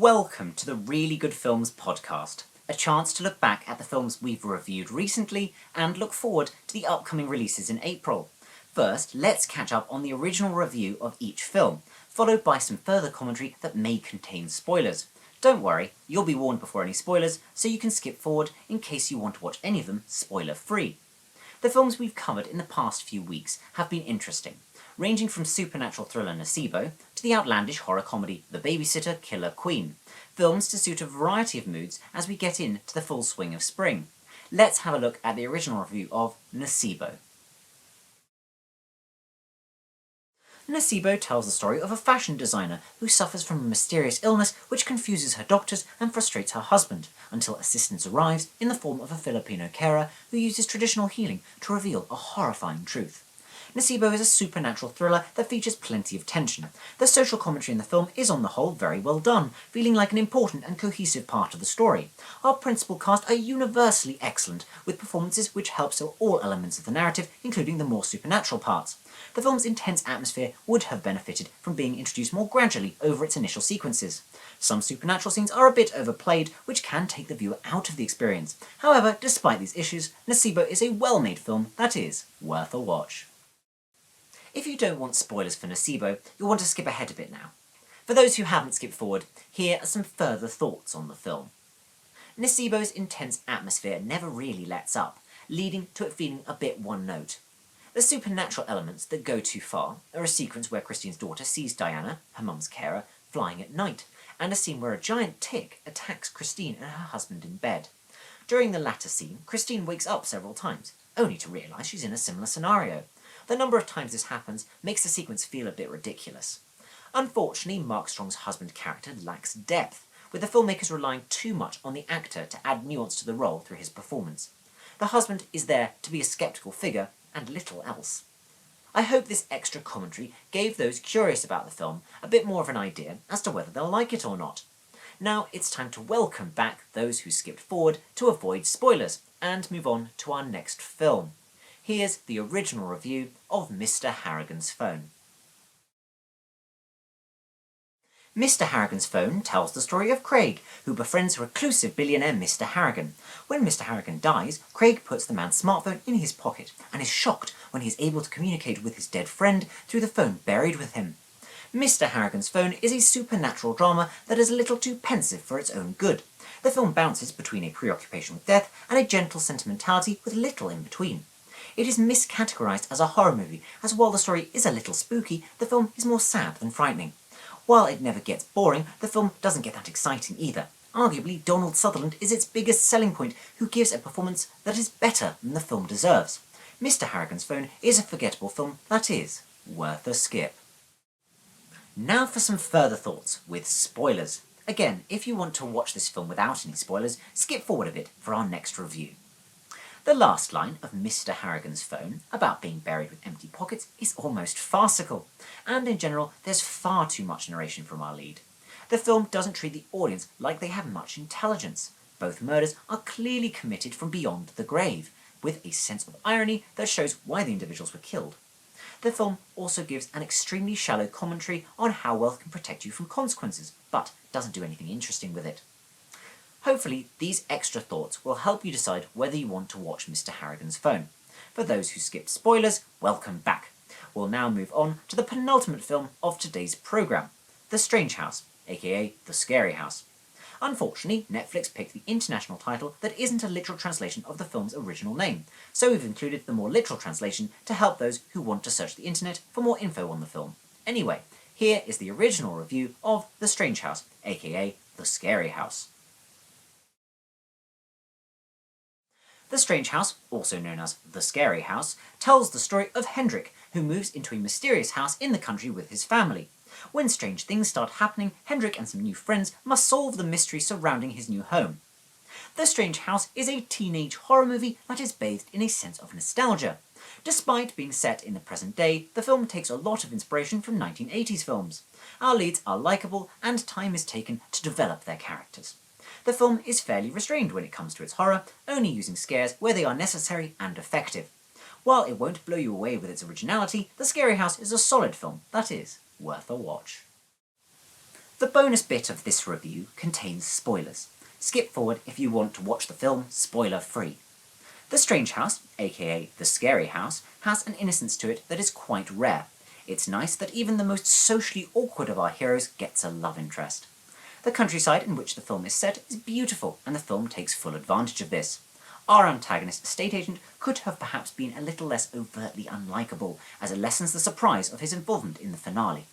Welcome to the Really Good Films Podcast, a chance to look back at the films we've reviewed recently and look forward to the upcoming releases in April. First, let's catch up on the original review of each film, followed by some further commentary that may contain spoilers. Don't worry, you'll be warned before any spoilers, so you can skip forward in case you want to watch any of them spoiler-free. The films we've covered in the past few weeks have been interesting, ranging from supernatural thriller Nocebo to the outlandish horror comedy The Babysitter, Killer Queen, films to suit a variety of moods as we get into the full swing of spring. Let's have a look at the original review of Nocebo. Nocebo tells the story of a fashion designer who suffers from a mysterious illness which confuses her doctors and frustrates her husband, until assistance arrives in the form of a Filipino carer who uses traditional healing to reveal a horrifying truth. Nocebo is a supernatural thriller that features plenty of tension. The social commentary in the film is on the whole very well done, feeling like an important and cohesive part of the story. Our principal cast are universally excellent, with performances which help sell all elements of the narrative, including the more supernatural parts. The film's intense atmosphere would have benefited from being introduced more gradually over its initial sequences. Some supernatural scenes are a bit overplayed, which can take the viewer out of the experience. However, despite these issues, Nocebo is a well-made film that is worth a watch. If you don't want spoilers for Nocebo, you'll want to skip ahead a bit now. For those who haven't skipped forward, here are some further thoughts on the film. Nocebo's intense atmosphere never really lets up, leading to it feeling a bit one-note. The supernatural elements that go too far are a sequence where Christine's daughter sees Diana, her mum's carer, flying at night, and a scene where a giant tick attacks Christine and her husband in bed. During the latter scene, Christine wakes up several times, only to realise she's in a similar scenario. The number of times this happens makes the sequence feel a bit ridiculous. Unfortunately, Mark Strong's husband character lacks depth, with the filmmakers relying too much on the actor to add nuance to the role through his performance. The husband is there to be a sceptical figure, and little else. I hope this extra commentary gave those curious about the film a bit more of an idea as to whether they'll like it or not. Now it's time to welcome back those who skipped forward to avoid spoilers, and move on to our next film. Here's the original review of Mr. Harrigan's Phone. Mr. Harrigan's Phone tells the story of Craig, who befriends reclusive billionaire Mr. Harrigan. When Mr. Harrigan dies, Craig puts the man's smartphone in his pocket and is shocked when he is able to communicate with his dead friend through the phone buried with him. Mr. Harrigan's Phone is a supernatural drama that is a little too pensive for its own good. The film bounces between a preoccupation with death and a gentle sentimentality with little in between. It is miscategorized as a horror movie, as while the story is a little spooky, the film is more sad than frightening. While it never gets boring, the film doesn't get that exciting either. Arguably, Donald Sutherland is its biggest selling point, who gives a performance that is better than the film deserves. Mr. Harrigan's Phone is a forgettable film that is worth a skip. Now for some further thoughts with spoilers. Again, if you want to watch this film without any spoilers, skip forward a bit for our next review. The last line of Mr. Harrigan's Phone, about being buried with empty pockets, is almost farcical, and in general there's far too much narration from our lead. The film doesn't treat the audience like they have much intelligence. Both murders are clearly committed from beyond the grave, with a sense of irony that shows why the individuals were killed. The film also gives an extremely shallow commentary on how wealth can protect you from consequences, but doesn't do anything interesting with it. Hopefully, these extra thoughts will help you decide whether you want to watch Mr. Harrigan's Phone. For those who skipped spoilers, welcome back. We'll now move on to the penultimate film of today's programme, The Strange House, aka The Scary House. Unfortunately, Netflix picked the international title that isn't a literal translation of the film's original name, so we've included the more literal translation to help those who want to search the internet for more info on the film. Anyway, here is the original review of The Strange House, aka The Scary House. The Strange House, also known as The Scary House, tells the story of Hendrik, who moves into a mysterious house in the country with his family. When strange things start happening, Hendrik and some new friends must solve the mystery surrounding his new home. The Strange House is a teenage horror movie that is bathed in a sense of nostalgia. Despite being set in the present day, the film takes a lot of inspiration from 1980s films. Our leads are likeable, and time is taken to develop their characters. The film is fairly restrained when it comes to its horror, only using scares where they are necessary and effective. While it won't blow you away with its originality, The Scary House is a solid film that is worth a watch. The bonus bit of this review contains spoilers. Skip forward if you want to watch the film spoiler-free. The Strange House, aka The Scary House, has an innocence to it that is quite rare. It's nice that even the most socially awkward of our heroes gets a love interest. The countryside in which the film is set is beautiful, and the film takes full advantage of this. Our antagonist estate agent could have perhaps been a little less overtly unlikable, as it lessens the surprise of his involvement in the finale.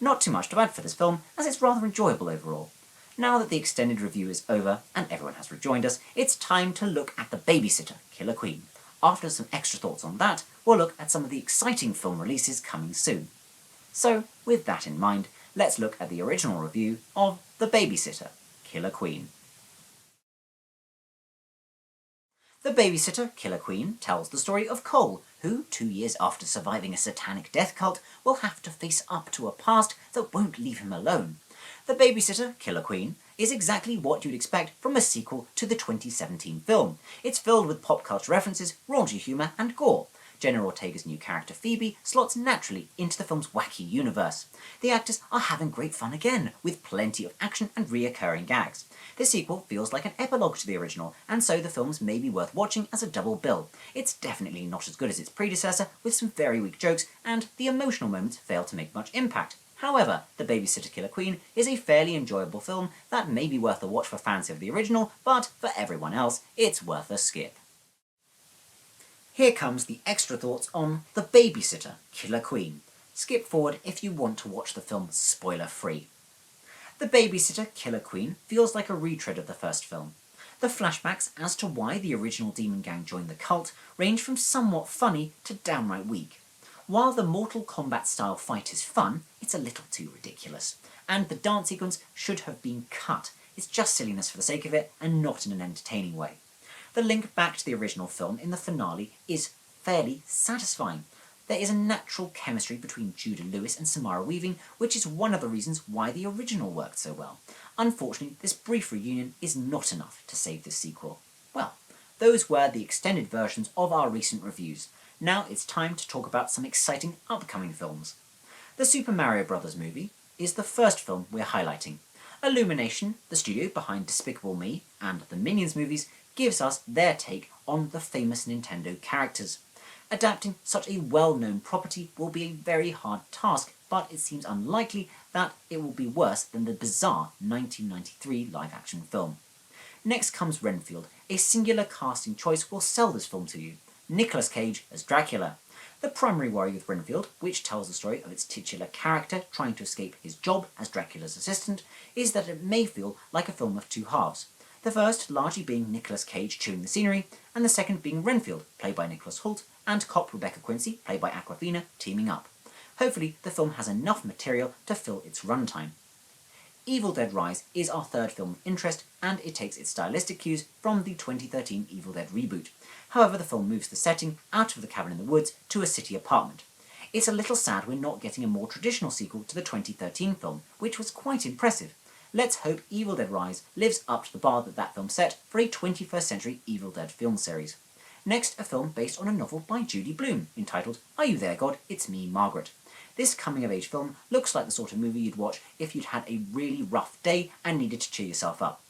Not too much to add for this film, as it's rather enjoyable overall. Now that the extended review is over, and everyone has rejoined us, it's time to look at The Babysitter, Killer Queen. After some extra thoughts on that, we'll look at some of the exciting film releases coming soon. So, with that in mind, let's look at the original review of The Babysitter, Killer Queen. The Babysitter, Killer Queen tells the story of Cole, who, 2 years after surviving a satanic death cult, will have to face up to a past that won't leave him alone. The Babysitter, Killer Queen is exactly what you'd expect from a sequel to the 2017 film. It's filled with pop culture references, raunchy humour and gore. Jenna Ortega's new character Phoebe slots naturally into the film's wacky universe. The actors are having great fun again, with plenty of action and reoccurring gags. This sequel feels like an epilogue to the original, and so the films may be worth watching as a double bill. It's definitely not as good as its predecessor, with some very weak jokes, and the emotional moments fail to make much impact. However, The Babysitter Killer Queen is a fairly enjoyable film that may be worth a watch for fans of the original, but for everyone else, it's worth a skip. Here comes the extra thoughts on The Babysitter Killer Queen. Skip forward if you want to watch the film spoiler-free. The Babysitter Killer Queen feels like a retread of the first film. The flashbacks as to why the original demon gang joined the cult range from somewhat funny to downright weak. While the Mortal Kombat style fight is fun, it's a little too ridiculous, and the dance sequence should have been cut. It's just silliness for the sake of it, and not in an entertaining way. The link back to the original film in the finale is fairly satisfying. There is a natural chemistry between Judah Lewis and Samara Weaving, which is one of the reasons why the original worked so well. Unfortunately, this brief reunion is not enough to save this sequel. Well, those were the extended versions of our recent reviews. Now it's time to talk about some exciting upcoming films. The Super Mario Bros. Movie is the first film we're highlighting. Illumination, the studio behind Despicable Me and the Minions movies, gives us their take on the famous Nintendo characters. Adapting such a well-known property will be a very hard task, but it seems unlikely that it will be worse than the bizarre 1993 live-action film. Next comes Renfield. A singular casting choice will sell this film to you. Nicolas Cage as Dracula. The primary worry with Renfield, which tells the story of its titular character trying to escape his job as Dracula's assistant, is that it may feel like a film of two halves. The first largely being Nicolas Cage chewing the scenery, and the second being Renfield, played by Nicholas Hoult, and cop Rebecca Quincy, played by Awkwafina, teaming up. Hopefully the film has enough material to fill its runtime. Evil Dead Rise is our third film of interest, and it takes its stylistic cues from the 2013 Evil Dead reboot. However, the film moves the setting out of the cabin in the woods to a city apartment. It's a little sad we're not getting a more traditional sequel to the 2013 film, which was quite impressive. Let's hope Evil Dead Rise lives up to the bar that film set for a 21st century Evil Dead film series. Next, a film based on a novel by Judy Blume, entitled Are You There, God? It's Me, Margaret. This coming-of-age film looks like the sort of movie you'd watch if you'd had a really rough day and needed to cheer yourself up.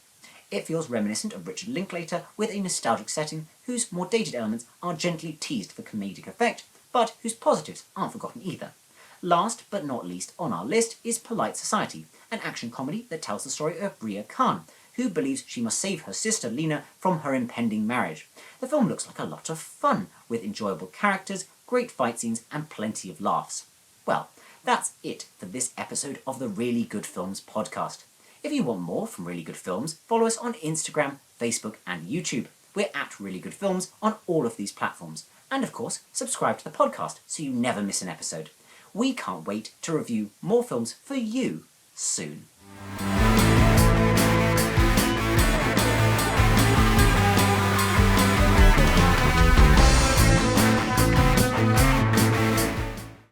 It feels reminiscent of Richard Linklater, with a nostalgic setting whose more dated elements are gently teased for comedic effect, but whose positives aren't forgotten either. Last but not least on our list is Polite Society, an action comedy that tells the story of Bria Khan, who believes she must save her sister Lena from her impending marriage. The film looks like a lot of fun, with enjoyable characters, great fight scenes and plenty of laughs. Well, that's it for this episode of the Really Good Films podcast. If you want more from Really Good Films, follow us on Instagram, Facebook and YouTube. We're at Really Good Films on all of these platforms. And of course, subscribe to the podcast so you never miss an episode. We can't wait to review more films for you soon.